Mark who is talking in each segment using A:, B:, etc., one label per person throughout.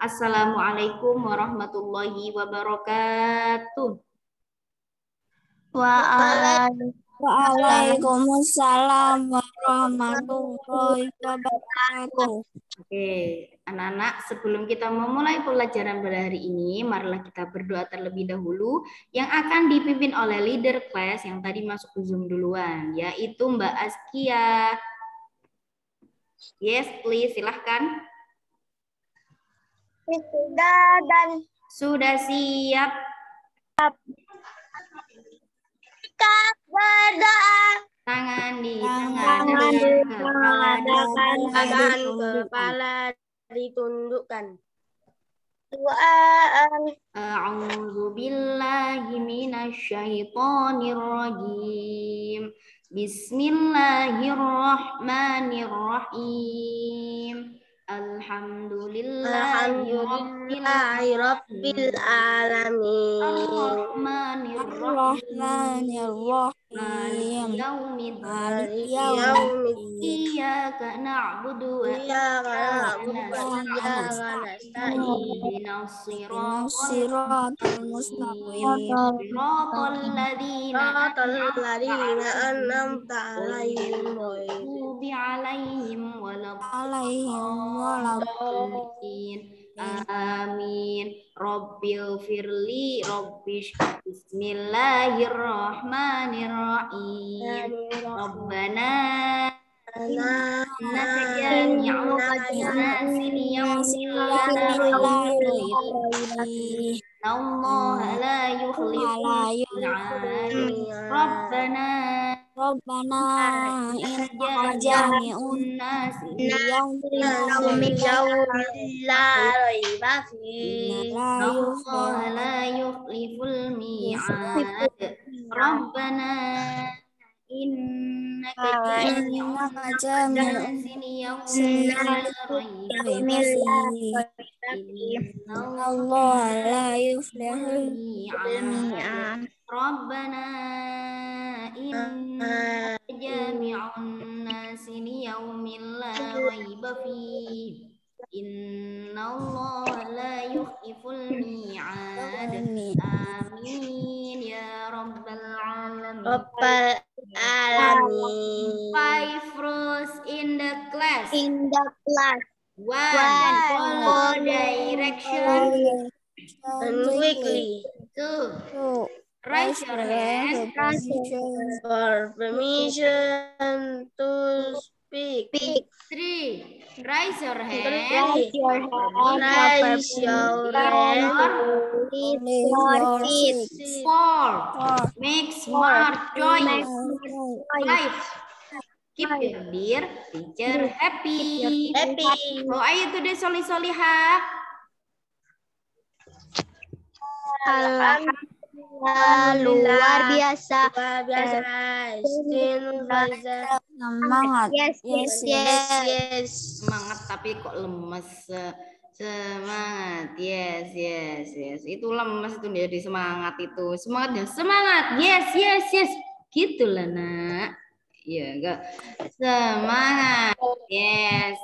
A: Assalamualaikum warahmatullahi wabarakatuh.
B: Waalaikumsalam warahmatullahi wabarakatuh.
A: Oke, anak-anak, sebelum kita memulai pelajaran pada hari ini, marilah kita berdoa terlebih dahulu yang akan dipimpin oleh leader class yang tadi masuk ke Zoom duluan, yaitu Mbak Askia. Yes, please, silahkan. Sudah siap.
B: Berdoa.
A: Tangan di
B: Tangan
C: kepala ditundukkan.
A: A'udzu billahi minasyaitonir rajim. Bismillahirrahmanirrahim. Alhamdulillahi
C: Rabbil alamin.
A: Maliki
B: Yaumiddin.
A: Iyyaka na'budu wa iyyaka nasta'in. Ihdinas siratal mustaqim. Siratal ladzina
C: an'amta alaihim
A: waladdallin. Amin. Rabbil firli rabbish. Bismillahirrahmanirrahim. Rabbana innaka jami'un nasi liyaumin la raiba fihi. Innallaha la yukhliful mi'ad. Rabbana innaka jami'un nasi liyaumin la raiba fihi. Innallaha la yukhliful mi'ad. Rabbana innaka jami'un nasi liyaumin la raiba fihi. Innallaha la yukhliful mi'ad. Rabbana innaka jami'un nasi liyaumin la raiba fihi. Innallaha la yukhliful mi'ad. Amin ya rabbal alamin. Five rules in the class. One, follow direction
C: and quickly.
A: Two, raise your hand
C: For permission to speak.
A: Three, raise your hand
C: Raise your hand.
A: Four, make smart choice. Five, keep your dear teacher happy. How are you today, Solihah?
B: Luar biasa.
A: Semangat.
B: Yes.
A: Semangat tapi kok lemes. Semangat. Yes. Itu lemes itu jadi semangat itu. Semangat. Yes. Gitulah, Nak. Iya, enggak. Semangat. Yes.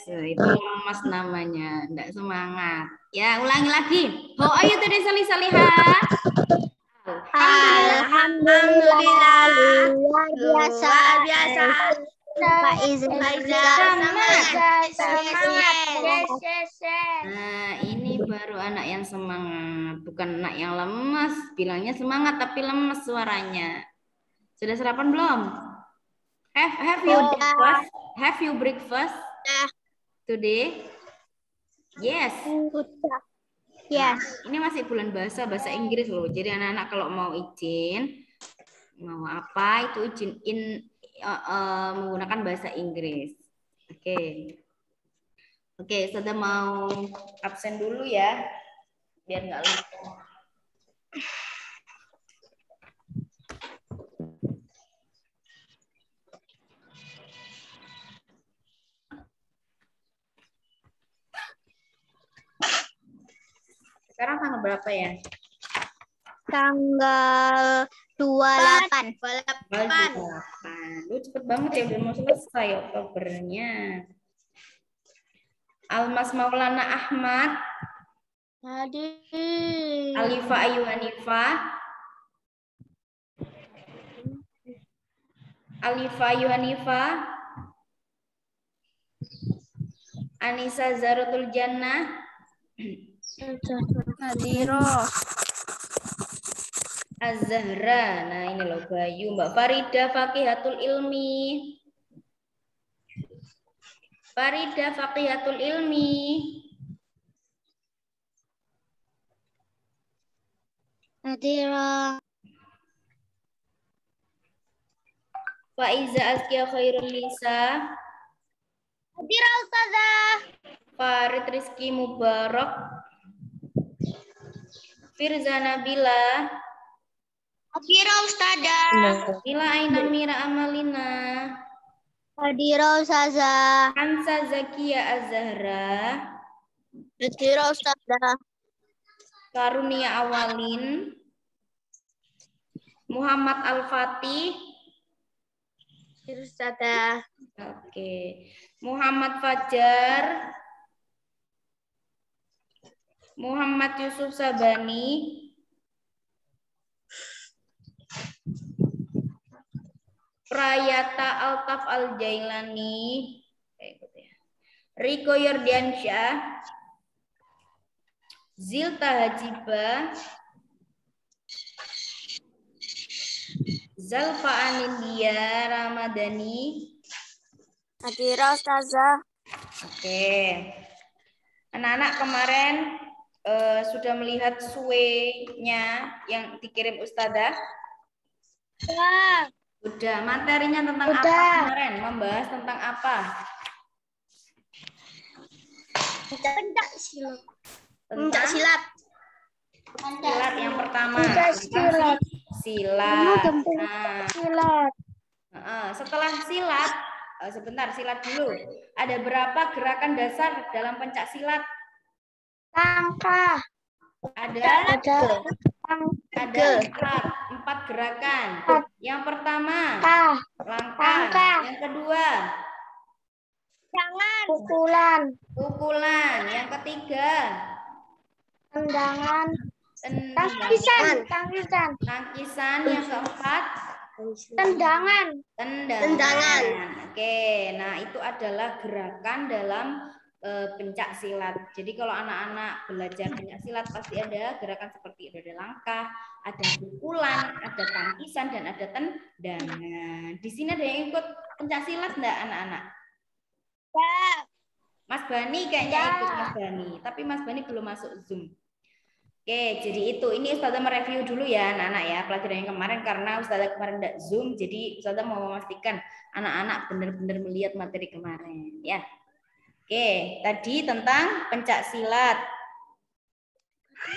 A: Itu lemes namanya, enggak semangat. Ya, ulangi lagi. How are you today, Solihah?
B: Alhamdulillah, luar biasa.
A: Nah, ini baru anak yang semangat, bukan anak yang lemes. Bilangnya semangat tapi lemes suaranya. Sudah sarapan belum? Have you breakfast today? Yes.
B: Yes.
A: Ini masih bulan bahasa Inggris loh. Jadi anak-anak kalau mau izin, mau apa itu izin menggunakan bahasa Inggris. Oke, sudah mau absen dulu ya, biar nggak lupa. Sekarang tanggal berapa ya?
B: Tanggal 28.
A: Lu cepet banget ya, udah mau selesai Oktobernya. Almas Maulana Ahmad.
C: Hadir.
A: Alifa Ayu Hanifah. Alifa Ayu Hanifah. Anissa Zaratul Jannah.
C: Hadiroh.
A: Az-Zahra. Nah, ini loh Bayu. Mbak Farida Faqihatul Ilmi. Farida Faqihatul Ilmi.
B: Hadiroh.
A: Faiza Azkia Khairul Nisa.
B: Hadiroh Ustazah.
A: Farid Rizky Mubarak. Firza Nabila.
B: Hadiroh Ustazah.
A: Mila Aina Mira Amalina.
B: Hadiroh Ustazah.
A: Hansa Zakia Az-Zahra.
B: Hadiroh Ustazah.
A: Karunia Awalin. Muhammad Al-Fatih.
C: Hadir Ustazah.
A: Oke. Muhammad Fajar. Muhammad Yusuf Sabani. Prayata Altaf Al-Jailani. Riko Yordiansyah. Zilta Hajiba. Zalfa Anindya Ramadhani.
C: Hadiroh Ustazah.
A: Oke. Anak-anak kemarin sudah melihat suenya yang dikirim Ustazah? Udah. Materinya tentang apa kemarin? Membahas tentang apa?
B: Pencak silat.
A: Tentang
B: Silat.
A: silat yang pertama.
B: Pencak
A: Tentang
B: silat.
A: silat.
B: Silat.
A: Setelah silat, sebentar silat dulu. Ada berapa gerakan dasar dalam pencak silat?
B: Langkah.
A: Ada
B: Ada
A: empat gerakan. Yang pertama langkah. Yang kedua
B: Jangan.
A: pukulan. Yang ketiga
B: Tendangan.
A: tangkisan.
B: Tangkisan.
A: Yang keempat
B: Tendangan.
A: tendangan. Oke, nah itu adalah gerakan dalam pencak silat. Jadi kalau anak-anak belajar pencak silat pasti ada gerakan seperti itu. Ada langkah, ada pukulan, ada tangkisan, dan ada tendangan. Di sini ada yang ikut pencak silat enggak anak-anak?
B: Ya.
A: Mas Bani kayaknya ikut Mas Bani, tapi Mas Bani belum masuk Zoom. Oke, jadi itu. Ini Ustazah mereview dulu ya anak-anak ya pelajaran yang kemarin karena Ustazah kemarin enggak Zoom, jadi Ustazah mau memastikan anak-anak benar-benar melihat materi kemarin ya. Oke, tadi tentang pencak silat.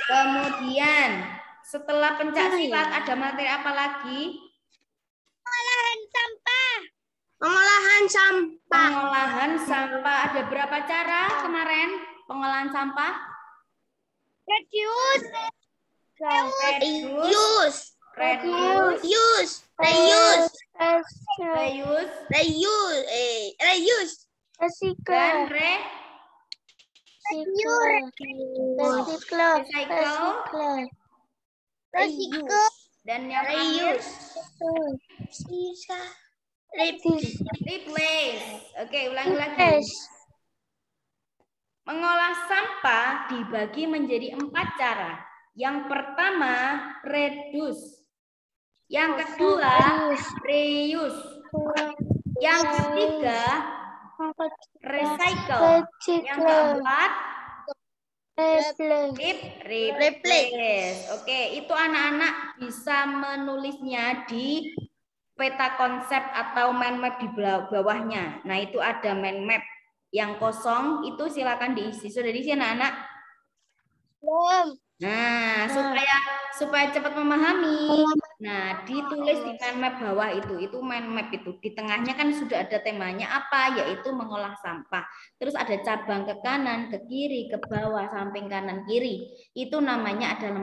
A: Kemudian setelah pencak silat ada materi apa lagi?
B: Pengolahan sampah. Pengolahan sampah.
A: Pengolahan sampah. Ada berapa cara kemarin pengolahan sampah?
B: Reduce.
A: Reuse. Dan recycle. Dan yang terakhir replace. Oke, ulangi lagi. Mengolah sampah dibagi menjadi 4 cara. Yang pertama, reduce. Yang kedua, reuse. Yang ketiga, recycle. Yang keempat, replace. Oke, itu anak-anak bisa menulisnya di peta konsep atau mind map di bawahnya. Nah, itu ada mind map yang kosong, itu silakan diisi. Sudah diisi anak-anak?
B: Belum.
A: Nah, supaya cepat memahami. Nah, ditulis di mind map bawah itu mind map itu. Di tengahnya kan sudah ada temanya apa, yaitu mengolah sampah. Terus ada cabang ke kanan, ke kiri, ke bawah, samping kanan, kiri. Itu namanya adalah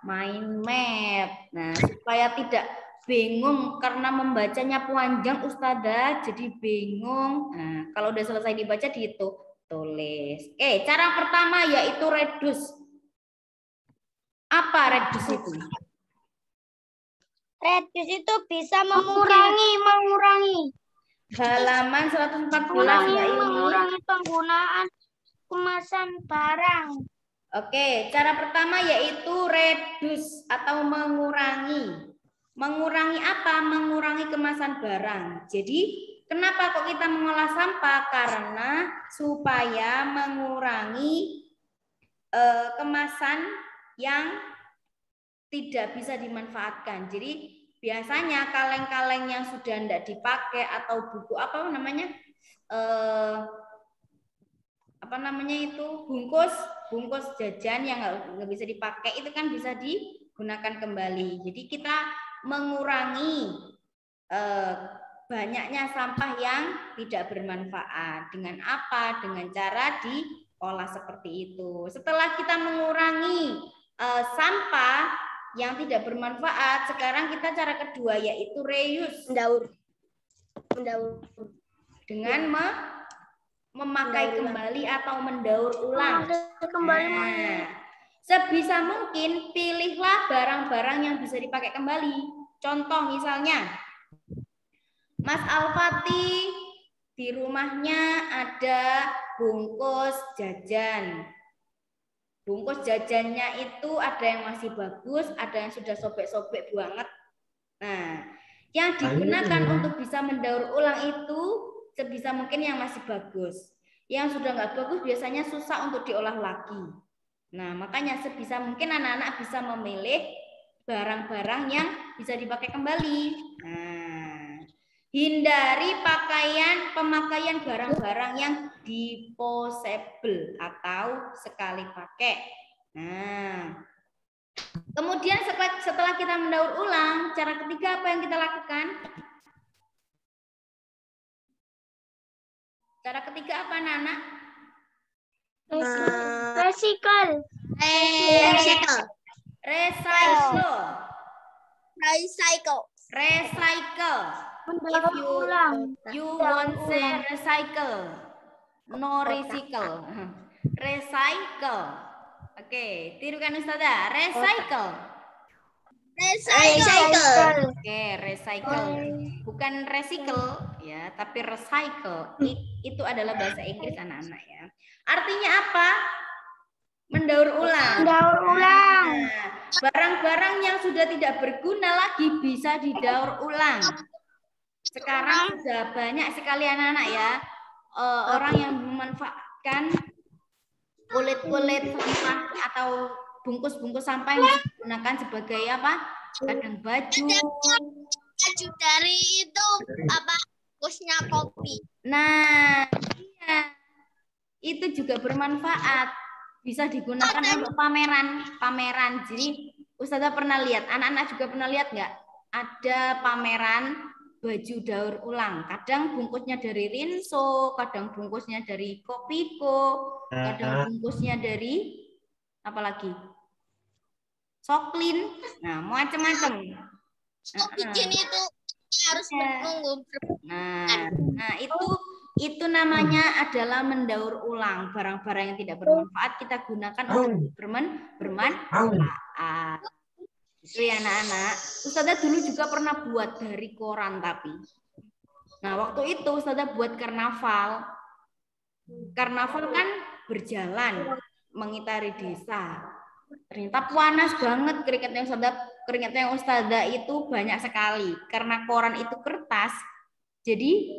A: mind map. Nah, supaya tidak bingung karena membacanya panjang Ustazah, jadi bingung. Nah, kalau udah selesai dibaca dihitung. tulis. Cara pertama yaitu reduce. Apa reduce itu?
B: Reduce itu bisa mengurangi.
A: Halaman 114 Mbak Ilmi.
B: Mengurangi penggunaan kemasan barang.
A: Cara pertama yaitu reduce atau mengurangi. Mengurangi apa? Mengurangi kemasan barang. Jadi kenapa kok kita mengolah sampah? Karena supaya mengurangi kemasan yang tidak bisa dimanfaatkan. Jadi biasanya kaleng-kaleng yang sudah tidak dipakai atau buku bungkus jajan yang nggak bisa dipakai itu kan bisa digunakan kembali. Jadi kita mengurangi banyaknya sampah yang tidak bermanfaat. Dengan apa? Dengan cara diolah seperti itu. Setelah kita mengurangi sampah yang tidak bermanfaat, sekarang kita cara kedua yaitu reuse. Mendaur. Dengan memakai kembali atau mendaur ulang. Sebisa mungkin pilihlah barang-barang yang bisa dipakai kembali. Contoh misalnya, Mas Al-Fatih di rumahnya ada bungkus jajan. Bungkus jajannya itu ada yang masih bagus, ada yang sudah sobek-sobek banget. Nah, yang digunakan untuk bisa mendaur ulang itu sebisa mungkin yang masih bagus. Yang sudah nggak bagus biasanya susah untuk diolah lagi. Nah, makanya sebisa mungkin anak-anak bisa memilih barang-barang yang bisa dipakai kembali. Nah, hindari pemakaian barang-barang yang disposable atau sekali pakai. Nah, kemudian setelah kita mendaur ulang, cara ketiga apa yang kita lakukan? Cara ketiga apa, anak-anak?
B: Recycle.
A: If you want say recycle, no recycle. Recycle. Tirukan Ustazah. Recycle. Recycle. Bukan recycle ya, tapi recycle. Itu adalah bahasa Inggris anak-anak ya. Artinya apa? Mendaur ulang. Nah, barang-barang yang sudah tidak berguna lagi bisa didaur ulang. Sekarang sudah banyak sekali anak-anak ya, orang yang memanfaatkan kulit-kulit sampah atau bungkus-bungkus sampah yang digunakan sebagai apa? Kadang baju
B: Dari itu bungkusnya kopi.
A: Nah, iya. Itu juga bermanfaat. Bisa digunakan untuk pameran. Jadi Ustazah pernah lihat, anak-anak juga pernah lihat nggak? Ada pameran baju daur ulang. Kadang bungkusnya dari Rinso, kadang bungkusnya dari Kopiko, kadang bungkusnya dari apa lagi? Soklin. Nah, macam-macam.
B: Bikin itu harus menunggu.
A: Nah, itu namanya adalah mendaur ulang. Barang-barang yang tidak bermanfaat kita gunakan untuk bermanfaat. Itu ya anak-anak. Ustazah dulu juga pernah buat dari koran tapi. Nah, waktu itu Ustazah buat karnaval. Karnaval kan berjalan mengitari desa. Ternyata panas banget keringatnya yang Ustazah itu banyak sekali. Karena koran itu kertas. Jadi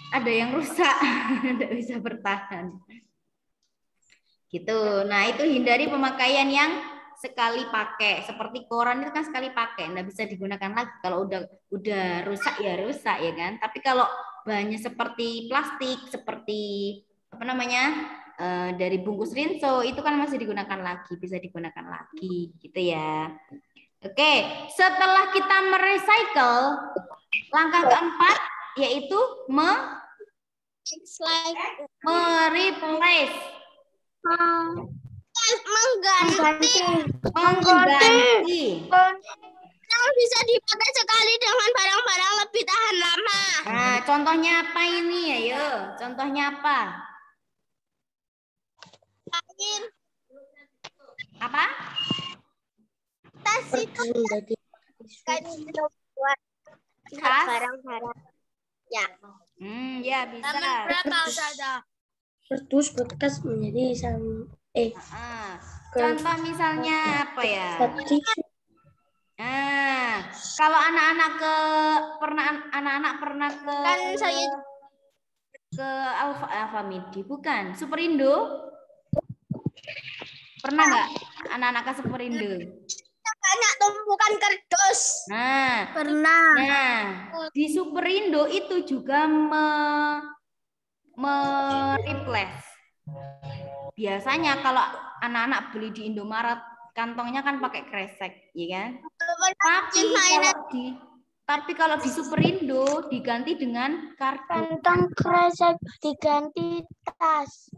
A: ada yang rusak, tidak bisa bertahan. Gitu. Nah, itu hindari pemakaian yang sekali pakai. Seperti koran itu kan sekali pakai, tidak bisa digunakan lagi. Kalau udah rusak ya rusak ya kan. Tapi kalau bahannya seperti plastik, seperti apa namanya dari bungkus Rinso, itu kan masih digunakan lagi, bisa digunakan lagi, gitu ya. Oke, setelah kita merecycle, langkah keempat yaitu mereplace, mengganti
B: Yang bisa dipakai sekali dengan barang-barang lebih tahan lama.
A: Nah, contohnya apa ini? Ayo, contohnya apa?
B: lain.
A: Apa?
B: Tas itu kan buat
A: Tas?
B: barang-barang. Ya.
A: Ya bisa.
C: Berapa Ustazah?
D: Kardus bekas menjadi
A: Contoh misalnya apa ya?
D: tisu.
A: Kalau anak-anak pernah ke
B: Kan saya
A: ke Alfamidi, bukan? Superindo? Pernah nggak anak-anak ke Superindo?
B: banyak tumpukan kardus.
C: Pernah.
A: Nah, di Superindo itu juga replace. Biasanya kalau anak-anak beli di Indomaret, kantongnya kan pakai kresek, ya kan? Tapi kalau di Superindo diganti dengan kardus.
C: Kantong kresek diganti tas.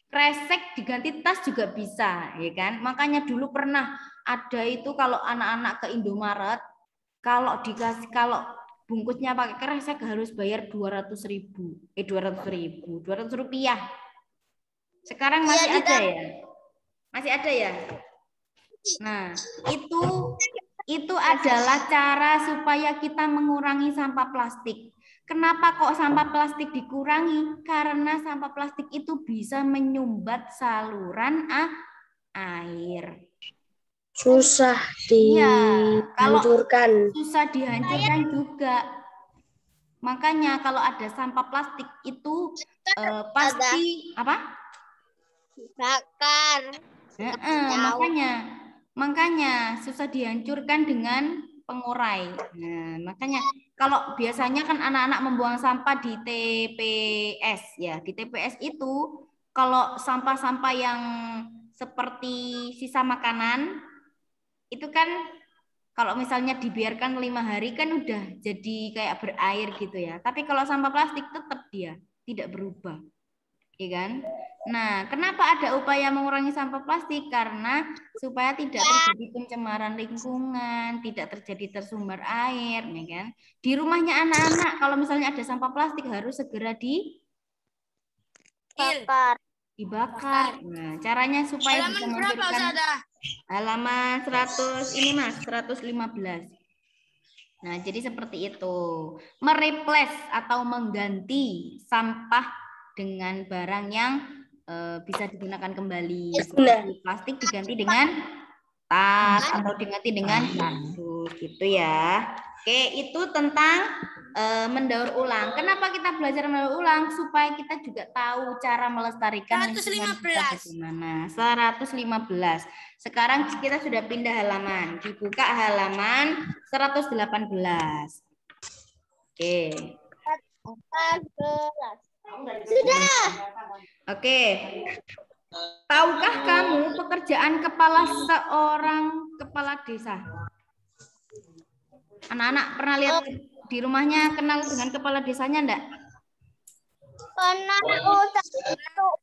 A: Kresek diganti tas juga bisa, ya kan? Makanya dulu pernah ada itu kalau anak-anak ke Indomaret, kalau bungkusnya pakai kresek harus bayar 200.000. 200 rupiah. Sekarang masih ada ya? Masih ada ya? Nah, itu adalah cara supaya kita mengurangi sampah plastik. Kenapa kok sampah plastik dikurangi? Karena sampah plastik itu bisa menyumbat saluran air.
D: Susah dihancurkan.
A: Susah dihancurkan juga. Makanya kalau ada sampah plastik itu pasti apa?
B: Bakar.
A: Makanya susah dihancurkan dengan pengurai. Nah, makanya kalau biasanya kan anak-anak membuang sampah di TPS ya. Di TPS itu kalau sampah-sampah yang seperti sisa makanan itu kan kalau misalnya dibiarkan 5 hari kan udah jadi kayak berair gitu ya. Tapi kalau sampah plastik tetap dia tidak berubah. Ya kan? Nah, kenapa ada upaya mengurangi sampah plastik? Karena supaya tidak terjadi pencemaran lingkungan, tidak terjadi tersumber air, ya kan? Di rumahnya anak-anak kalau misalnya ada sampah plastik harus segera dibakar. Nah, caranya supaya bisa memberikan halaman 100 ini Mas, 115. Nah, jadi seperti itu. Mereplace atau mengganti sampah dengan barang yang bisa digunakan kembali. Seperti plastik diganti dengan tas atau diganti dengan kardus gitu ya. Oke, itu tentang mendaur ulang. Kenapa kita belajar mendaur ulang? Supaya kita juga tahu cara melestarikan lingkungan kita bagaimana. 115. Sekarang kita sudah pindah halaman. Dibuka halaman 118. Oke.
B: Sudah.
A: Oke. Tahukah kamu pekerjaan seorang kepala desa? Anak-anak pernah lihat di rumahnya kenal dengan kepala desanya enggak?
B: Pernah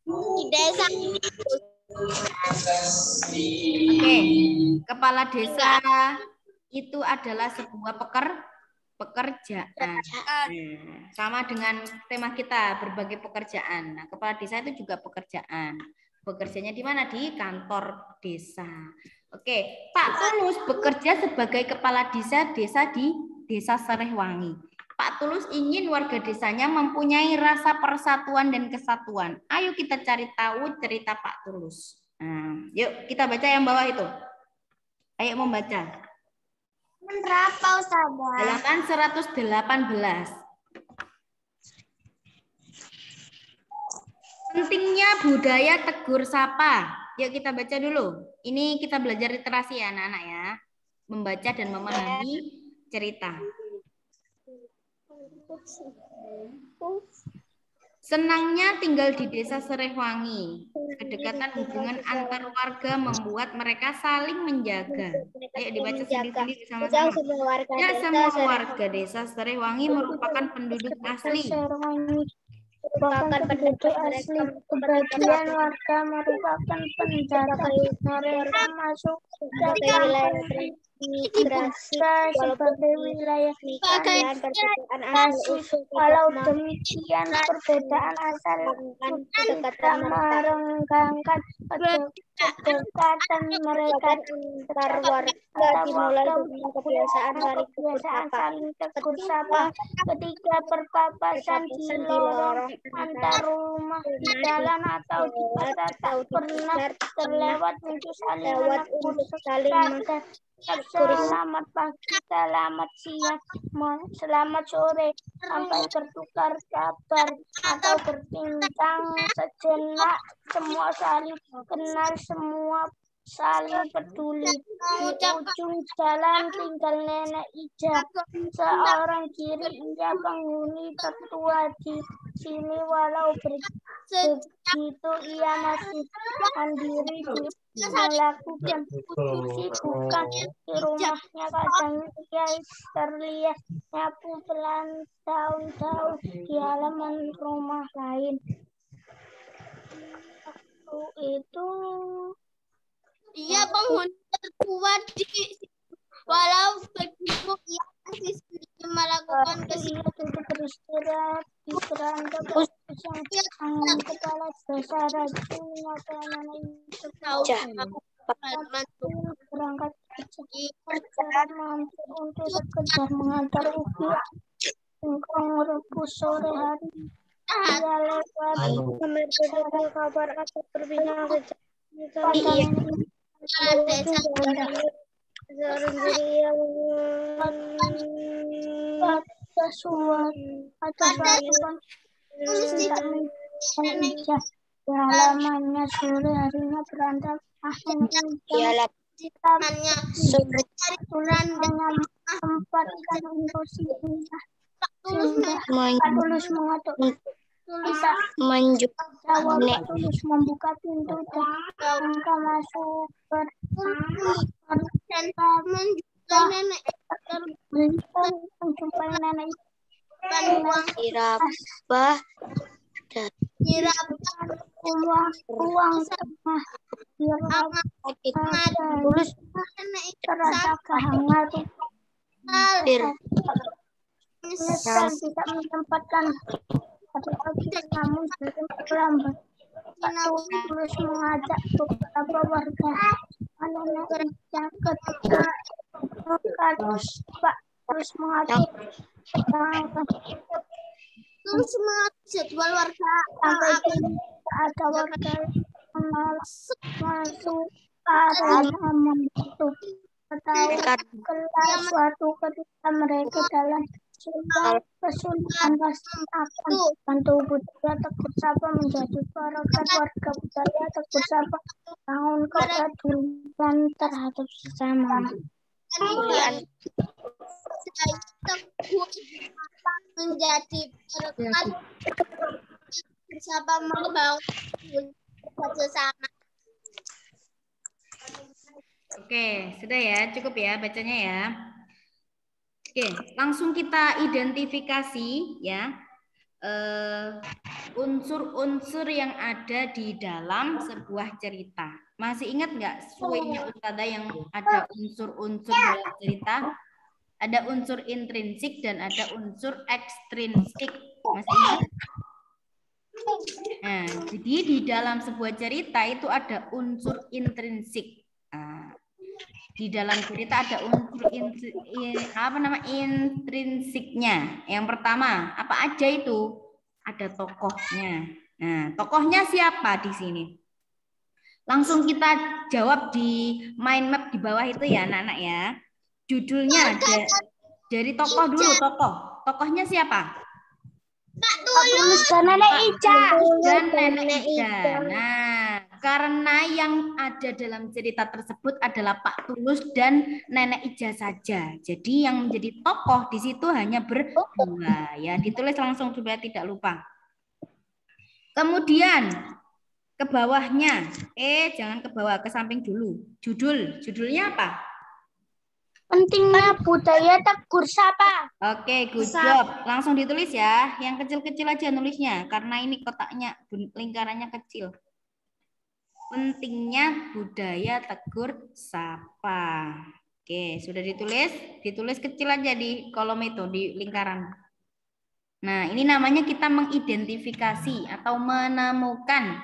B: di desa.
A: Oke. Kepala desa itu adalah sebuah pekerjaan. Sama dengan tema kita berbagai pekerjaan. Nah, kepala desa itu juga pekerjaan. Bekerjanya di mana? Di kantor desa. Oke, Pak Tulus bekerja sebagai kepala desa di Desa Serehwangi. Pak Tulus ingin warga desanya mempunyai rasa persatuan dan kesatuan. Ayo kita cari tahu cerita Pak Tulus. Nah, yuk kita baca yang bawah itu. Ayo membaca.
B: Berapa Ustazah?
A: Halaman 118. Pentingnya budaya tegur sapa. Yuk kita baca dulu. Ini kita belajar literasi ya anak-anak ya. Membaca dan memahami cerita. Senangnya tinggal di Desa Serehwangi. Kedekatan hubungan antar warga membuat mereka saling menjaga. Ayo dibaca sendiri-sendiri sama-sama. Ya, semua warga Desa Serehwangi merupakan penduduk asli.
C: Merupakan penduduk asli. Sebagian warga merupakan pendatang. Mereka masuk ke wilayah Migrasi sebagai wilayah kalian perbedaan asal usul walau demikian perbedaan asal usul tidak merenggangkan kedekatan mereka antar warga dimulai dengan kebiasaan saling tegur sapa ketika berpapasan di lorong antar rumah di jalan atau di pasar tak pernah terlewat untuk saling menegur selamat pagi, selamat siang, selamat sore, sampai bertukar kabar atau berbincang sejenak, semua saling kenal, semua saling peduli. Di ujung jalan tinggal Nenek Ija, seorang diri, ia penghuni tertua di sini, walau begitu ia masih mandiri melakukan kesibukan di rumahnya. Kadang ia terlihat nyapu bertahun-tahun di halaman rumah lain. Waktu itu
B: Ia penghuni tertua di walau begitu ia masih sendiri melakukan
C: ia duduk beristirahat di beranda yang angin kepala dasar racun makanan itu berangkat kerja mampir untuk sekedar mengantar Uki engkau merebus sore hari. Ia lewat memberikan kabar atau berbincang halamannya sore harinya berantah
B: ialah
C: tempatkan untuk tulus mengatur tulus membuka pintu dan angka masuk menjumpai nenek uang tengah tulus terasa kehangatan bisa menempatkan namun belum terlambat. Tulus mengajak beberapa warga Nenek Ija ketika Pak Tulus mengajak
B: jadwal warga
C: sampai ada warga menolak masuk halaman itu. Kelas suatu ketika mereka dalam kesulitan pasti akan bantu budaya tegur sapa menjadi paragraf warga budaya tegur sapa bangun kepedulian terhadap sesama.
B: Menjadi berkat bersama membangun bersama.
A: Oke, sudah ya, cukup ya bacanya ya. Oke, langsung kita identifikasi ya unsur-unsur yang ada di dalam sebuah cerita. Masih ingat nggak suenya Ustada yang ada unsur-unsur dalam cerita? Ada unsur intrinsik dan ada unsur ekstrinsik. Masih ingat? Nah, jadi di dalam sebuah cerita itu ada unsur intrinsik. Di dalam cerita ada unsur intrinsiknya. Yang pertama, apa aja itu? Ada tokohnya. Nah, tokohnya siapa di sini? Langsung kita jawab di mind map di bawah itu ya, anak-anak ya. Judulnya dari tokoh dulu, tokohnya siapa?
C: Pak Tulus dan Nenek Ija.
A: Dan Nenek Ija. Nah, karena yang ada dalam cerita tersebut adalah Pak Tulus dan Nenek Ija saja. Jadi yang menjadi tokoh di situ hanya berdua. Ya, ditulis langsung supaya tidak lupa. Kemudian ke bawahnya. Jangan ke bawah, ke samping dulu. Judulnya apa?
C: Pentingnya budaya tegur sapa.
A: Oke, good job. Langsung ditulis ya. Yang kecil-kecil aja nulisnya. Karena ini kotaknya, lingkarannya kecil. Pentingnya budaya tegur sapa. Oke, sudah ditulis? Ditulis kecil aja di kolom itu, di lingkaran. Nah, ini namanya kita mengidentifikasi atau menemukan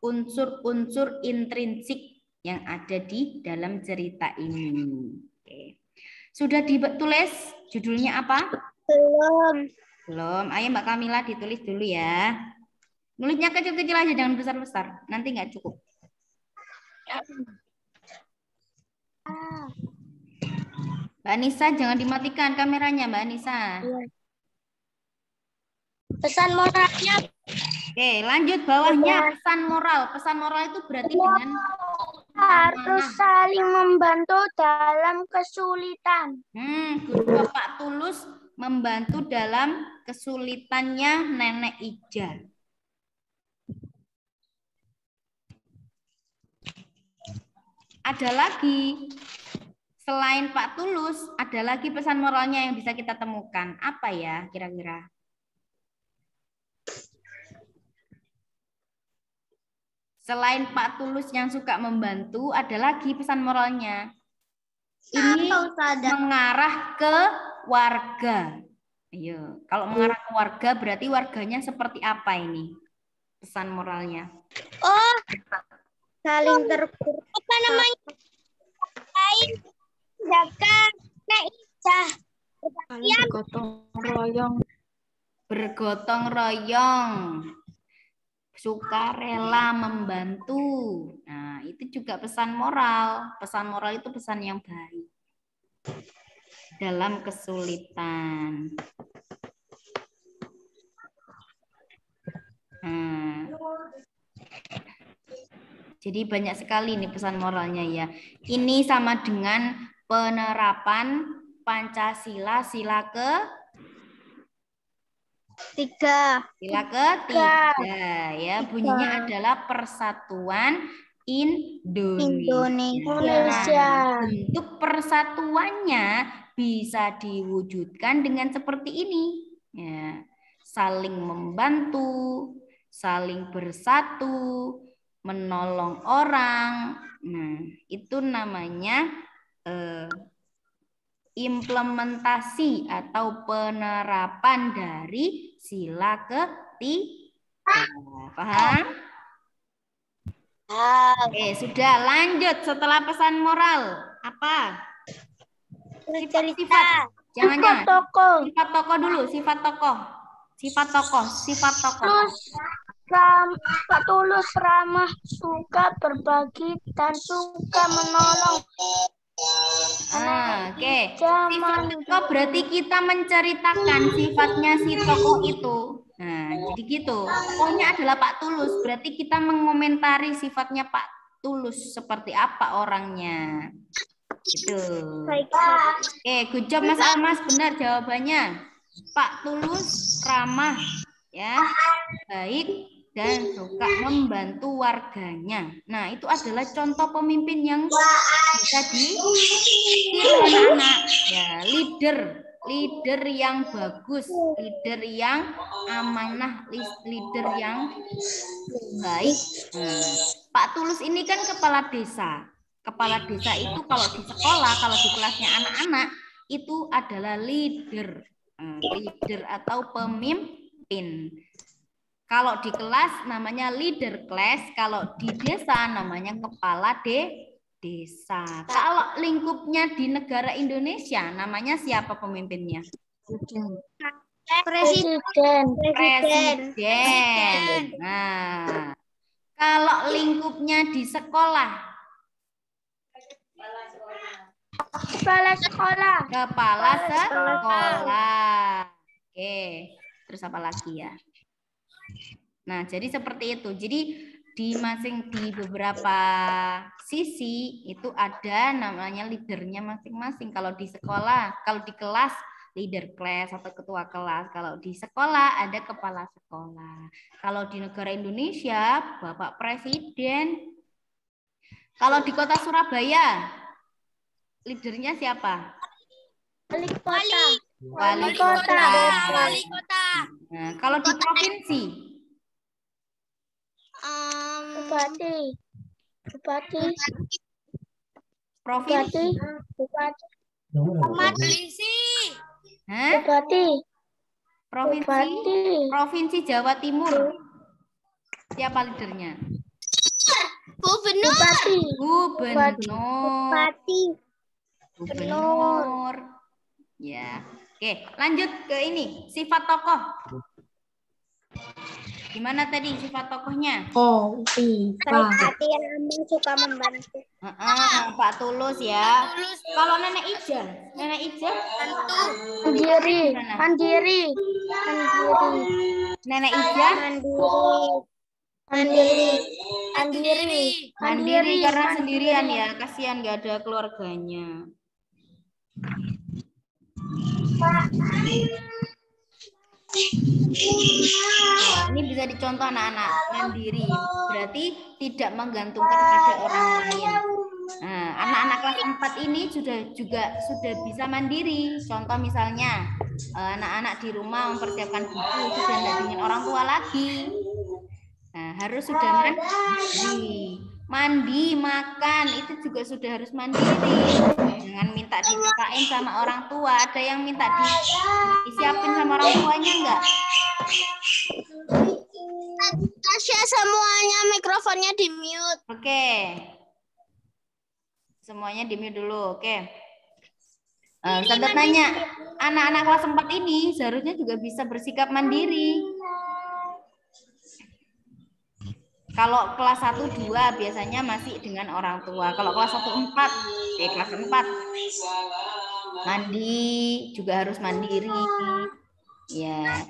A: unsur-unsur intrinsik yang ada di dalam cerita ini. Oke. Sudah ditulis judulnya apa?
C: Belum.
A: Belum. Ayo Mbak Kamila ditulis dulu ya. Nulisnya kecil-kecil aja, jangan besar-besar. Nanti nggak cukup. Mbak Anissa, jangan dimatikan kameranya, Mbak Anissa.
C: Pesan moralnya
A: Oke, lanjut bawahnya pesan moral. Pesan moral itu berarti dengan
C: harus saling membantu dalam kesulitan.
A: Kedua Pak Tulus membantu dalam kesulitannya Nenek Ija. Ada lagi, selain Pak Tulus, ada lagi pesan moralnya yang bisa kita temukan. Apa ya kira-kira? Selain Pak Tulus yang suka membantu, ada lagi pesan moralnya. Ini mengarah ke warga. Ayo, kalau mengarah ke warga berarti warganya seperti apa ini? Pesan moralnya.
C: Oh, saling apa namanya? Saling jaga Nek Ija.
D: Bergotong royong.
A: Bergotong royong. Sukarela membantu. Nah, itu juga pesan moral. Pesan moral itu pesan yang baik. Dalam kesulitan. Jadi banyak sekali nih pesan moralnya ya. Ini sama dengan penerapan Pancasila sila
C: Sila
A: ketiga ya, bunyinya adalah Persatuan Indonesia. Bentuk persatuannya bisa diwujudkan dengan seperti ini ya. Saling membantu, saling bersatu, menolong orang. Nah, itu namanya implementasi atau penerapan dari sila ketiga. Paham? Oke, sudah lanjut setelah pesan moral. Apa? Sifat-sifat. Jangan-jangan. Sifat tokoh dulu, sifat tokoh. Sifat tokoh.
C: Pak Tulus ramah, suka berbagi dan suka menolong.
A: Oke. Sifat tokoh berarti kita menceritakan sifatnya si tokoh itu. Nah, jadi gitu. Tokohnya adalah Pak Tulus. Berarti kita mengomentari sifatnya Pak Tulus seperti apa orangnya. Gitu. Oke, good job Mas Almas, benar jawabannya. Pak Tulus ramah, ya, baik dan suka membantu warganya. Nah, itu adalah contoh pemimpin yang bisa ditiru anak-anak. Ya, leader yang bagus, leader yang amanah, leader yang baik. Nah, Pak Tulus ini kan kepala desa. Kepala desa itu kalau di sekolah, kalau di kelasnya anak-anak, itu adalah leader atau pemimpin. Kalau di kelas namanya leader class, kalau di desa namanya kepala desa. Kalau lingkupnya di negara Indonesia, namanya siapa pemimpinnya?
C: Presiden.
A: Nah, kalau lingkupnya di sekolah,
C: Kepala sekolah.
A: Oke, terus apa lagi ya? Nah, jadi seperti itu. Jadi di beberapa sisi itu ada namanya leadernya masing-masing. Kalau di sekolah, kalau di kelas leader kelas atau ketua kelas. Kalau di sekolah ada kepala sekolah. Kalau di negara Indonesia Bapak Presiden. Kalau di kota Surabaya leadernya siapa? Wali kota. Nah, kalau di provinsi
C: Bupati.
A: Provinsi.
C: Bupati.
A: Hah?
C: Bupati.
A: Provinsi Jawa Timur. Siapa leadernya? Gubernur. Ya. Oke, lanjut ke ini. Sifat tokoh. Gimana tadi sifat tokohnya?
C: Hati yang suka membantu.
A: Pak Tulus ya. Kalau Nenek Ija?
C: Mandiri.
A: Nenek Ija? Mandiri karena sendirian ya. Kasihan nggak ada keluarganya. Ini bisa dicontoh anak-anak, mandiri berarti tidak menggantungkan pada orang lain. Nah, anak-anak kelas 4 ini juga sudah bisa mandiri. Contoh misalnya anak-anak di rumah mempersiapkan buku, sudah tidak dengan orang tua lagi. Nah, harus sudah mandi, makan itu juga sudah harus mandiri. Jangan minta dibukain sama orang tua. Ada yang minta disiapin sama orang tuanya enggak?
B: Tasya, semuanya mikrofonnya di mute.
A: Oke. Semuanya di mute dulu. Oke. Ustaz tanya, anak-anak kelas 4 ini seharusnya juga bisa bersikap mandiri. Kalau kelas 1, 2 biasanya masih dengan orang tua. Kalau kelas 1, 4, kelas 4 mandi juga harus mandiri. Ya.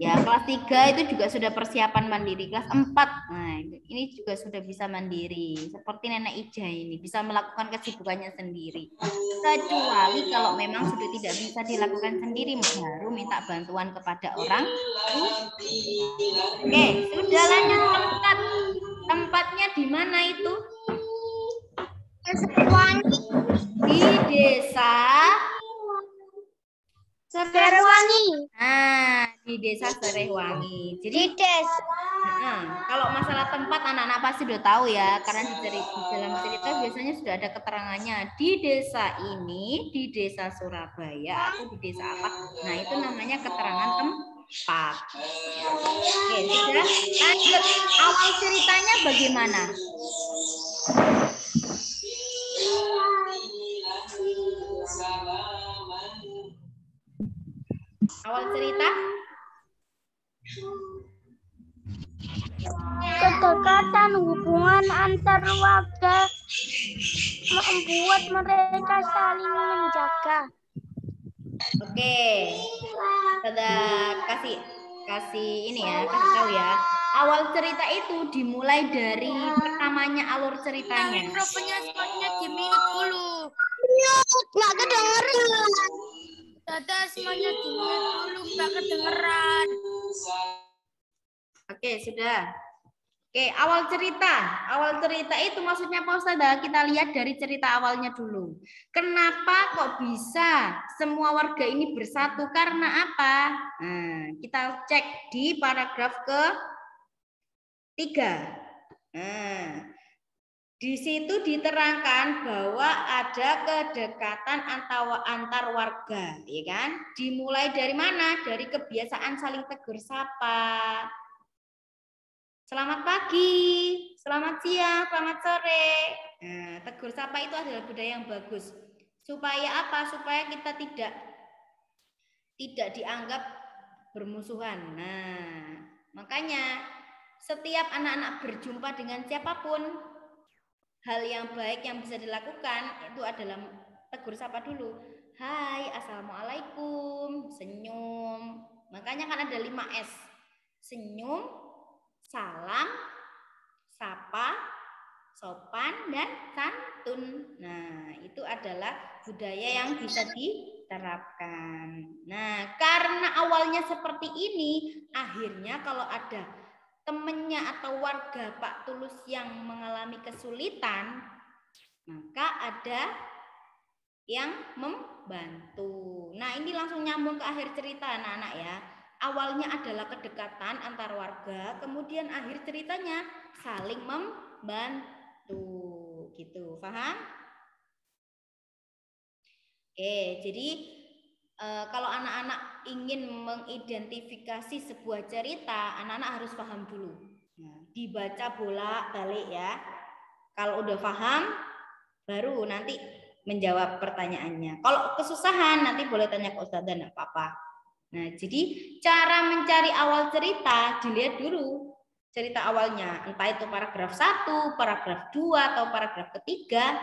A: Ya, kelas 3 itu juga sudah persiapan mandiri. Kelas 4, nah ini juga sudah bisa mandiri. Seperti Nenek Ija ini, bisa melakukan kesibukannya sendiri. Kecuali kalau memang sudah tidak bisa dilakukan sendiri, baru minta bantuan kepada orang. Oke, sudah lanjut tempat. Tempatnya di mana itu? Di desa
C: Serewangi.
A: Nah, di desa Serewangi. Jadi kalau masalah tempat anak-anak pasti udah tahu ya, karena di dalam cerita biasanya sudah ada keterangannya. Di desa ini, di desa Surabaya atau di desa apa? Nah, itu namanya keterangan tempat. Oke, sudah lanjut. Awal ceritanya bagaimana? Awal cerita?
C: Kedekatan hubungan antar warga membuat mereka saling menjaga.
A: Oke. Kita kasih ini ya, kasih tahu ya. Awal cerita itu dimulai dari pertamanya alur ceritanya.
B: Mikrofonnya semuanya di mute dulu. Nggak kedengeran. Dada semuanya di mute dulu, nggak kedengeran.
A: Oke, sudah. Oke, awal cerita. Awal cerita itu maksudnya apa, Ustaz? Kita lihat dari cerita awalnya dulu. Kenapa kok bisa semua warga ini bersatu? Karena apa? Nah, kita cek di paragraf ke-3. Nah, di situ diterangkan bahwa ada kedekatan antar warga, ya kan? Dimulai dari mana? Dari kebiasaan saling tegur sapa. Selamat pagi, selamat siang, selamat sore. Nah, tegur sapa itu adalah budaya yang bagus. Supaya apa? Supaya kita tidak dianggap bermusuhan. Nah, makanya setiap anak-anak berjumpa dengan siapapun, hal yang baik yang bisa dilakukan itu adalah tegur sapa dulu. Hai, assalamualaikum, senyum. Makanya kan ada 5S. Senyum, salam, sapa, sopan, dan santun. Nah, itu adalah budaya yang bisa diterapkan. Nah, karena awalnya seperti ini, akhirnya kalau ada temennya atau warga Pak Tulus yang mengalami kesulitan, maka ada yang membantu. Nah, ini langsung nyambung ke akhir cerita anak-anak ya. Awalnya adalah kedekatan antar warga, kemudian akhir ceritanya saling membantu. gitu. Paham? Oke, jadi kalau anak-anak ingin mengidentifikasi sebuah cerita, anak-anak harus paham dulu. Nah, dibaca bolak-balik ya. Kalau udah paham, baru nanti menjawab pertanyaannya. Kalau kesusahan, nanti boleh tanya ke Ustazah, enggak apa-apa. Nah, jadi cara mencari awal cerita, dilihat dulu cerita awalnya. Entah itu paragraf 1, paragraf 2, atau paragraf ketiga.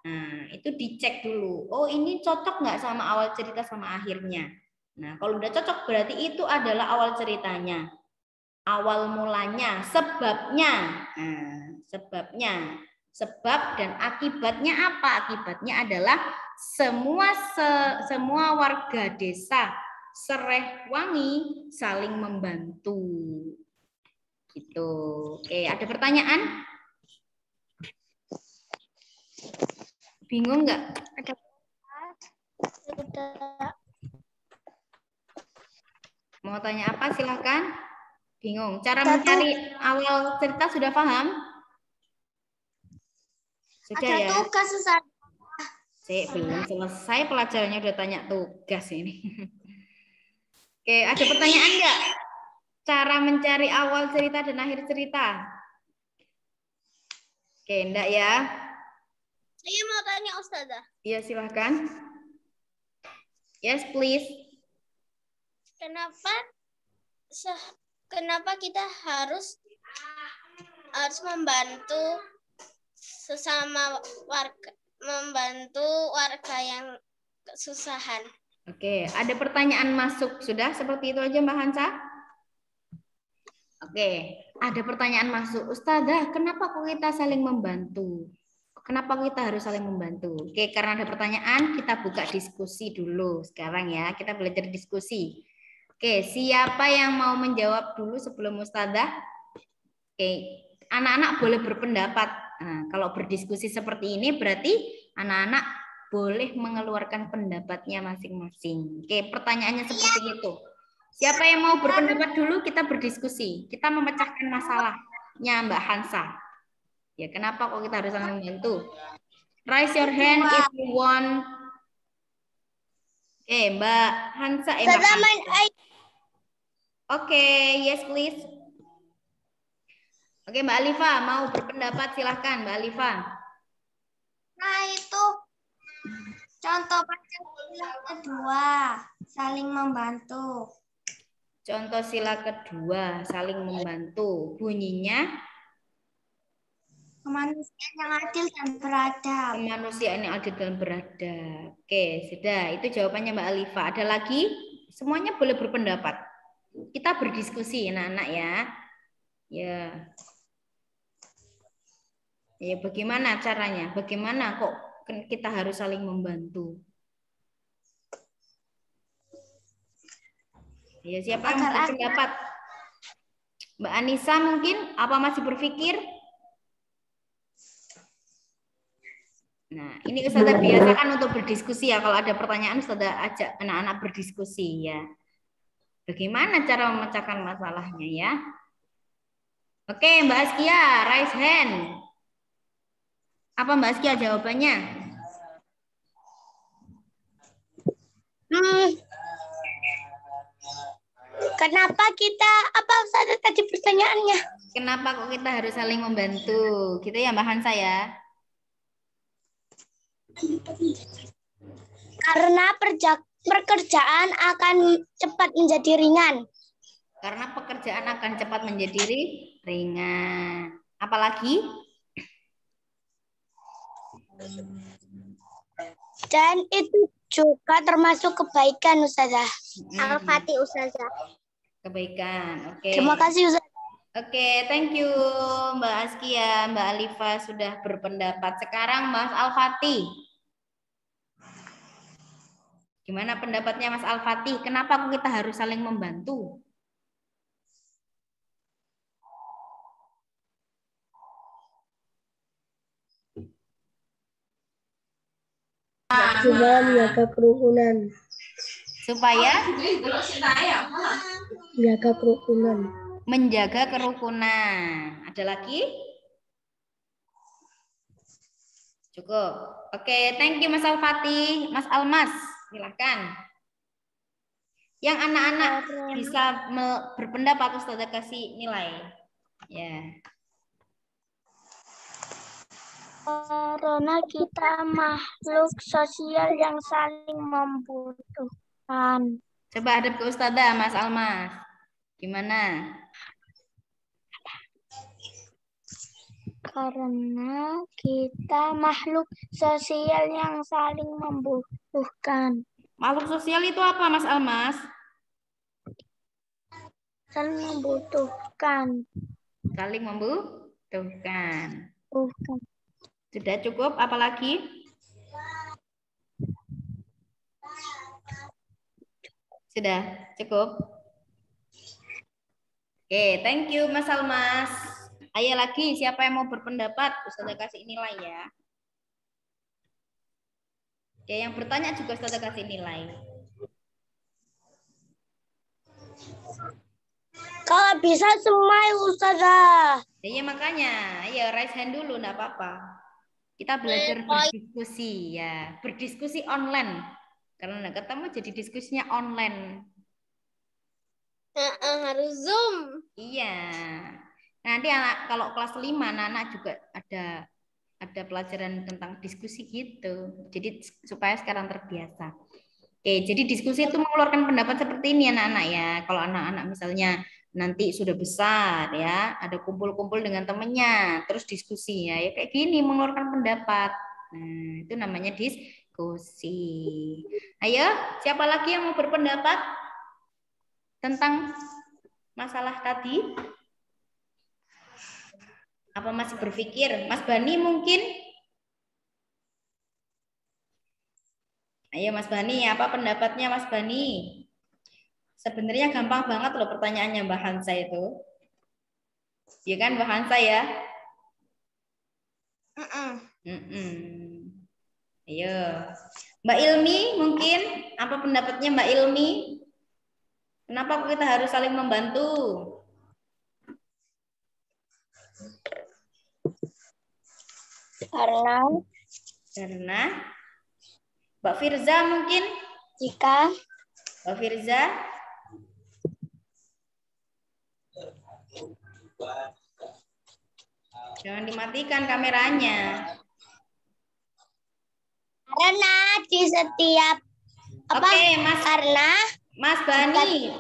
A: Nah, itu dicek dulu. Oh, ini cocok nggak sama awal cerita sama akhirnya? Nah, kalau udah cocok berarti itu adalah awal ceritanya. Awal mulanya, sebabnya. Nah, sebabnya. Sebab dan akibatnya apa? Akibatnya adalah semua warga desa Serehwangi saling membantu. Gitu. Oke, ada pertanyaan? Bingung nggak?
C: Ada.
A: Mau tanya apa? Silahkan. Bingung. Cara mencari awal cerita sudah paham? Sudah
C: ada
A: ya?
C: tugas Ustaz.
A: Belum selesai pelajarannya udah tanya tugas ini. Oke, ada pertanyaan nggak? Cara mencari awal cerita dan akhir cerita? Oke, enggak ya?
C: Saya mau tanya Ustazah.
A: Iya, silahkan. Yes, please.
C: Kenapa kita harus membantu sesama warga, membantu warga yang kesusahan?
A: Oke, ada pertanyaan masuk. Sudah seperti itu aja Mbak Hansa? Oke, ada pertanyaan masuk. Ustazah, kenapa kok kita saling membantu? Kenapa kita harus saling membantu? Oke, karena ada pertanyaan, kita buka diskusi dulu sekarang ya. Kita belajar diskusi. Oke, siapa yang mau menjawab dulu sebelum Ustazah? Oke, anak-anak boleh berpendapat. Nah, kalau berdiskusi seperti ini berarti anak-anak boleh mengeluarkan pendapatnya masing-masing. Oke, pertanyaannya seperti itu. Siapa yang mau berpendapat dulu? Kita berdiskusi. Kita memecahkan masalahnya Mbak Hansa. Ya, kenapa kok kita harus saling membantu? Raise your hand if you want. Oke, Mbak Hansa. Mbak Hansa. Oke, yes please. Oke, Mbak Alifa mau berpendapat, silahkan Mbak Alifa.
C: Nah, itu contoh Pancasila kedua, saling membantu.
A: Contoh sila kedua, saling membantu. Bunyinya?
C: Kemanusiaan yang adil dan beradab.
A: Kemanusiaan yang adil dan beradab. Oke, sudah. Itu jawabannya Mbak Alifa. Ada lagi? Semuanya boleh berpendapat. Kita berdiskusi, anak-anak ya. Ya. Ya, bagaimana caranya? Bagaimana kok kita harus saling membantu? Ya, siapa yang berpendapat? Mbak Anissa mungkin? Apa masih berpikir? Nah, ini Ustazah biasakan untuk berdiskusi ya. Kalau ada pertanyaan, Ustazah ajak anak-anak berdiskusi ya. Bagaimana cara memecahkan masalahnya ya? Oke, Mbak Askia, raise hand. Apa Mbak Askia jawabannya?
C: Kenapa kita, apa Ustazah tadi pertanyaannya?
A: Kenapa kok kita harus saling membantu? Gitu ya Mbak Hansa ya?
C: Karena pekerjaan akan cepat menjadi ringan.
A: Karena pekerjaan akan cepat menjadi ringan. Apalagi?
C: Dan itu juga termasuk kebaikan Ustazah. Al-Fatih Ustazah.
A: Kebaikan, oke.
C: Terima kasih Ustazah.
A: Oke, thank you Mbak Askia, Mbak Alifa sudah berpendapat. Sekarang Mas Al-Fatih. Gimana pendapatnya Mas Al-Fatih? Kenapa kita harus saling membantu?
C: Supaya menjaga kerukunan.
A: Supaya
C: Menjaga kerukunan.
A: Menjaga kerukunan. Ada lagi? Cukup. Oke, thank you Mas Al-Fatih. Mas Almas, silahkan. Yang anak-anak bisa berpendapat, Ustazah kasih nilai. Ya.
C: Karena kita makhluk sosial yang saling membutuhkan.
A: Coba hadap ke Ustazah, Mas Almas. Gimana?
C: Karena kita makhluk sosial yang saling membutuhkan.
A: Makhluk sosial itu apa, Mas Almas?
C: Saling membutuhkan.
A: Saling membutuhkan.
C: Bukan.
A: Sudah cukup, apalagi? Sudah cukup? Oke, thank you Mas Almas. Ayo lagi, siapa yang mau berpendapat? Ustazah kasih nilai ya. Oke, yang bertanya juga Ustazah kasih nilai.
C: Kalau bisa semua Ustazah.
A: Iya makanya, ayo raise hand dulu, enggak apa-apa. Kita belajar berdiskusi ya, berdiskusi online. Karena enggak ketemu jadi diskusinya online.
B: Harus Zoom.
A: Iya. Nanti anak kalau kelas 5 anak-anak juga ada pelajaran tentang diskusi gitu. Jadi supaya sekarang terbiasa. Oke, jadi diskusi itu mengeluarkan pendapat seperti ini anak-anak ya. Kalau anak-anak misalnya nanti sudah besar ya, ada kumpul-kumpul dengan temennya, terus diskusi ya, kayak gini mengeluarkan pendapat. Nah, itu namanya diskusi. Ayo, siapa lagi yang mau berpendapat tentang masalah tadi? Apa masih berpikir? Mas Bani mungkin? Ayo Mas Bani, apa pendapatnya Mas Bani? Sebenarnya gampang banget loh pertanyaannya Mbak Hansa itu. Iya kan Mbak Hansa ya? Ayo. Mbak Ilmi mungkin? Apa pendapatnya Mbak Ilmi? Kenapa kita harus saling membantu? Karena Mbak Firza mungkin?
C: Jika
A: Mbak Firza? Jangan dimatikan kameranya.
C: karena di setiap
A: Oke, Mas.
C: Karena
A: Mas Bani.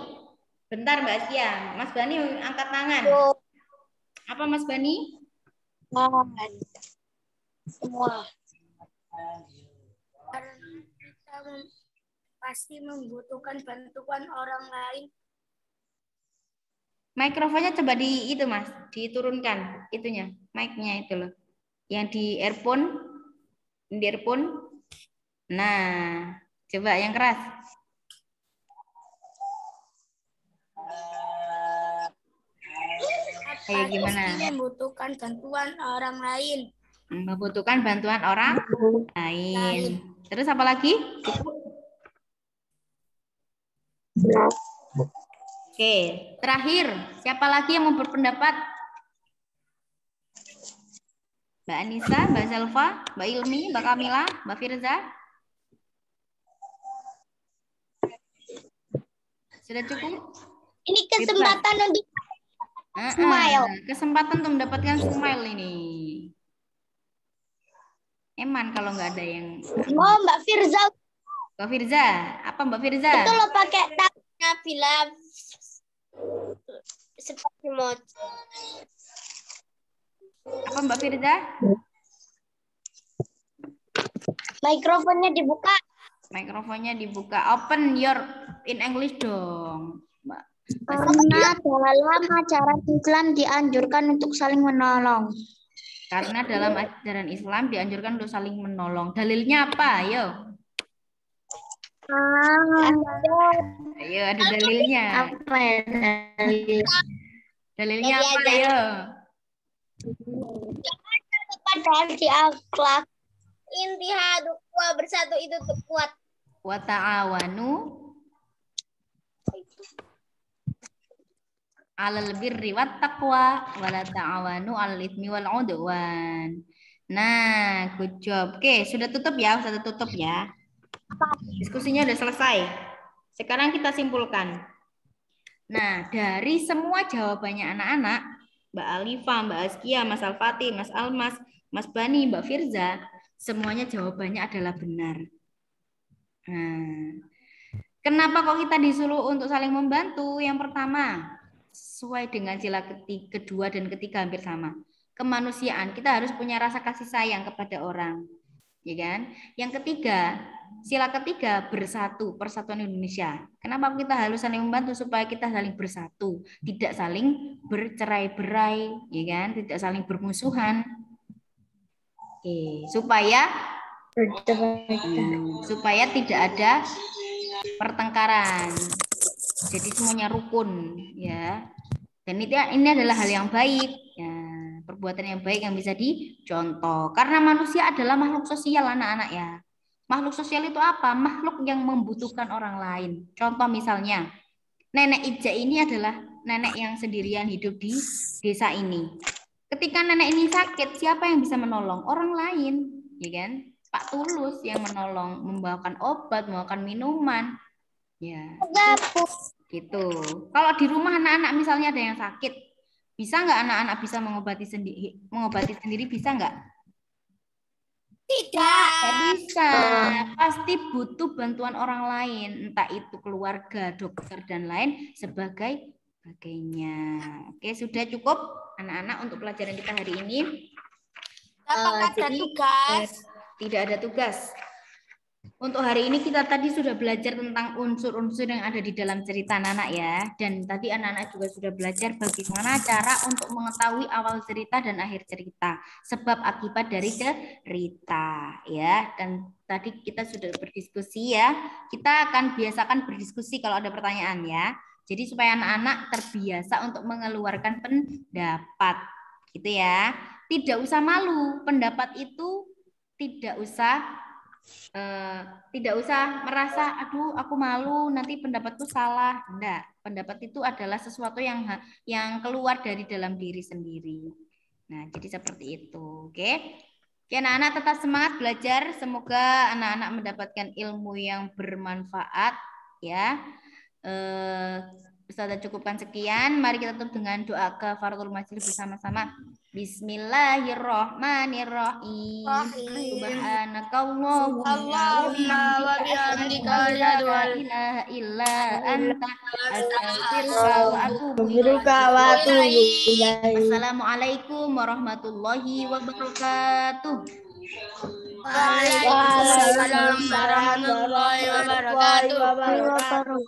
A: Bentar Mbak Sia. Mas Bani angkat tangan. Apa Mas Bani?
C: Semua.
B: Kita pasti membutuhkan bantuan orang lain.
A: Mikrofonnya coba di itu Mas, diturunkan itunya, mic-nya itu loh. Yang di earphone. Nah, coba yang keras. Ayo gimana?
B: Pasti membutuhkan bantuan orang lain.
A: Membutuhkan bantuan orang lain. Terus apa lagi? Oke, terakhir. Siapa lagi yang mau berpendapat? Mbak Anissa, Mbak Zelva, Mbak Ilmi, Mbak Kamila, Mbak Firza? Sudah cukup?
C: Ini kesempatan untuk
A: smile. Kesempatan untuk mendapatkan smile ini. Eman kalau nggak ada yang...
C: Oh, Mbak Firza.
A: Mbak Firza, apa Mbak Firza?
C: Itu lo pakai
B: tangannya bila seperti mod.
A: Apa Mbak Firza?
C: Mikrofonnya dibuka.
A: Mikrofonnya dibuka. Open your in English dong, Mbak.
C: Karena dalam ajaran Islam dianjurkan untuk saling menolong.
A: Karena dalam ajaran Islam dianjurkan untuk saling menolong. Dalilnya apa? Ayo. Ayo, ada dalilnya.
C: Apa ya dalil?
A: Dalilnya apa? Ayo.
C: Padahal di akhlak.
B: Intihadu kuat bersatu itu kuat.
A: Wa ta'awanu 'alal birri wat taqwa wa la ta'awanu 'alal itsmi wal 'udwan. Nah, good job. Oke, sudah tutup ya, sudah tutup ya. Diskusinya udah selesai. Sekarang kita simpulkan. Nah, dari semua jawabannya anak-anak, Mbak Alifa, Mbak Askia, Mas Alfati, Mas Almas, Mas Bani, Mbak Firza, semuanya jawabannya adalah benar. Nah, kenapa kok kita disuruh untuk saling membantu? Yang pertama, sesuai dengan sila kedua dan ketiga hampir sama. Kemanusiaan, kita harus punya rasa kasih sayang kepada orang. Ya kan? Yang ketiga, sila ketiga bersatu, persatuan Indonesia. Kenapa kita harus saling membantu? Supaya kita saling bersatu, tidak saling bercerai-berai, ya kan? Tidak saling bermusuhan. Oke, supaya tidak ada pertengkaran. Jadi semuanya rukun, ya. Dan ini adalah hal yang baik, ya. Perbuatan yang baik yang bisa dicontoh. Karena manusia adalah makhluk sosial, anak-anak ya. Makhluk sosial itu apa? Makhluk yang membutuhkan orang lain. Contoh misalnya, Nenek Ija ini adalah nenek yang sendirian hidup di desa ini. Ketika nenek ini sakit, siapa yang bisa menolong? Orang lain, ya kan? Pak Tulus yang menolong, membawakan obat, membawakan minuman. Ya. Gitu. Kalau di rumah anak-anak misalnya ada yang sakit, bisa nggak anak-anak bisa mengobati sendiri bisa nggak?
B: Tidak.
A: Nggak bisa. Pasti butuh bantuan orang lain, entah itu keluarga, dokter dan lain sebagainya. Oke, sudah cukup anak-anak untuk pelajaran kita hari ini.
B: Apakah ada tugas?
A: Tidak ada tugas. Untuk hari ini kita tadi sudah belajar tentang unsur-unsur yang ada di dalam cerita anak-anak ya. Dan tadi anak-anak juga sudah belajar bagaimana cara untuk mengetahui awal cerita dan akhir cerita. Sebab akibat dari cerita ya. Dan tadi kita sudah berdiskusi ya. Kita akan biasakan berdiskusi kalau ada pertanyaan ya. Jadi supaya anak-anak terbiasa untuk mengeluarkan pendapat. Gitu ya. Tidak usah malu. Pendapat itu tidak usah merasa aduh aku malu nanti pendapatku salah. Enggak, pendapat itu adalah sesuatu yang keluar dari dalam diri sendiri. Nah, jadi seperti itu. Oke. Oke, anak-anak tetap semangat belajar. Semoga anak-anak mendapatkan ilmu yang bermanfaat ya. Ustazah cukupkan sekian. Mari kita tutup dengan doa kafaratul majelis bersama-sama. Bismillahirrahmanirrahim. Subhanakallahumma wa bihamdika asyhadu an la ilaha illa anta astaghfiruka wa atubu ilaik. Assalamualaikum warahmatullahi wabarakatuh.
B: Waalaikumsalam warahmatullahi wabarakatuh.